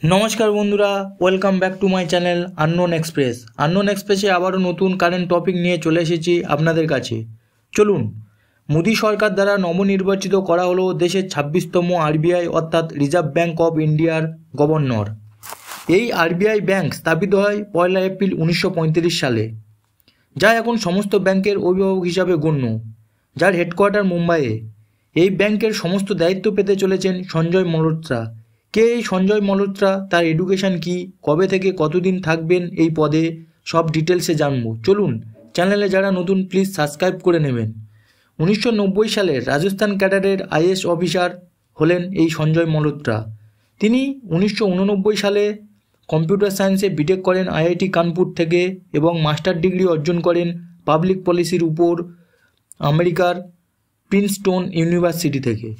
নমস্কার বন্ধুরা, welcome back to my channel unknown express. Unknown এক্সপ্রেসে আবারও নতুন কারেন্ট টপিক নিয়ে চলে এসেছি আপনাদের কাছে। চলুন, মোদী সরকার দ্বারা নবনির্বাচিত করা হলো দেশের 26তম আরবিআই অর্থাৎ রিজার্ভ ব্যাঙ্ক অফ ইন্ডিয়ার গভর্নর। এই আরবিআই ব্যাঙ্ক স্থাপিত হয় 1 এপ্রিল 1935 সালে, যা এখন সমস্ত ব্যাংকের অভিভাবক হিসাবে গণ্য, যার হেডকোয়ার্টার মুম্বাইয়ে। এই ব্যাংকের সমস্ত দায়িত্ব পেতে চলেছেন সঞ্জয় মালহোত্রা। কে এই সঞ্জয় মালহোত্রা, তার এডুকেশন কি, কবে থেকে কতদিন থাকবেন এই পদে, সব ডিটেলসে জানবো। চলুন, চ্যানেলে যারা নতুন প্লিজ সাবস্ক্রাইব করে নেবেন। 1990 সালের রাজস্থান ক্যাডারের আইএএস অফিসার হলেন এই সঞ্জয় মালহোত্রা। তিনি 1989 সালে কম্পিউটার সায়েন্সে বিটেক করেন আইআইটি কানপুর থেকে এবং মাস্টার ডিগ্রি অর্জন করেন পাবলিক পলিসির উপর আমেরিকার প্রিন্সটন ইউনিভার্সিটি থেকে।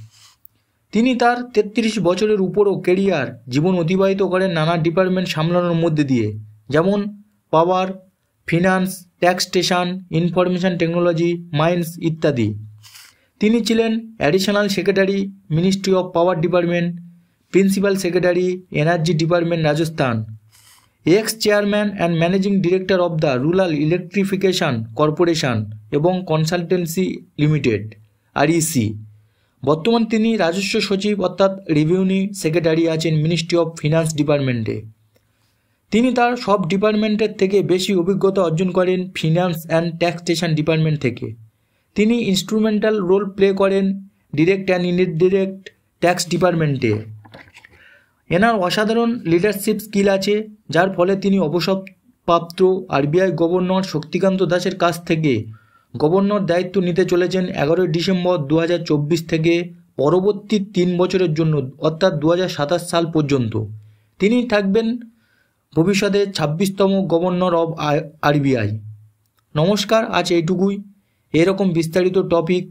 তিনি তার 33 বছরের উপরও কেরিয়ার জীবন অতিবাহিত করেন নানা ডিপার্টমেন্ট সামলানোর মধ্যে দিয়ে, যেমন power, finance, taxation, information technology, mines ইত্যাদি। তিনি ছিলেন additional secretary, ministry of power department, principal secretary, energy department Rajasthan, ex chairman and managing director of the rural electrification corporation এবং কনসালটেন্সি লিমিটেড REC। বর্তমান তিনি রাজস্ব সচিব অর্থাৎ রেভিনিউ সেক্রেটারি আছেন মিনিস্ট্রি অফ ফিনান্স ডিপার্টমেন্টে। তিনি তার সব ডিপার্টমেন্টের থেকে বেশি অভিজ্ঞতা অর্জন করেন ফিনান্স অ্যান্ড ট্যাক্সেশন ডিপার্টমেন্ট থেকে। তিনি ইনস্ট্রুমেন্টাল রোল প্লে করেন ডিরেক্ট অ্যান্ড ইনডিরেক্ট ট্যাক্স ডিপার্টমেন্টে। এনার অসাধারণ লিডারশিপ স্কিল আছে, যার ফলে তিনি অবসরপ্রাপ্ত আরবিআই গভর্নর শক্তিকান্ত দাসের কাছ থেকে গভর্নর দায়িত্ব নিতে চলেছেন 11 ডিসেম্বর 2024 থেকে পরবর্তী 3 বছরের জন্য, অর্থাৎ 2027 সাল পর্যন্ত। তিনি থাকবেন ভবিষ্যতে 26তম গভর্নর অব আরবিআই। নমস্কার, আজ এইটুকুই। এরকম বিস্তারিত টপিক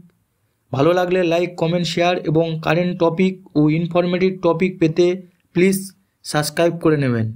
ভালো লাগলে লাইক, কমেন্ট, শেয়ার এবং কারেন্ট টপিক ও ইনফরমেটিভ টপিক পেতে প্লিজ সাবস্ক্রাইব করে নেবেন।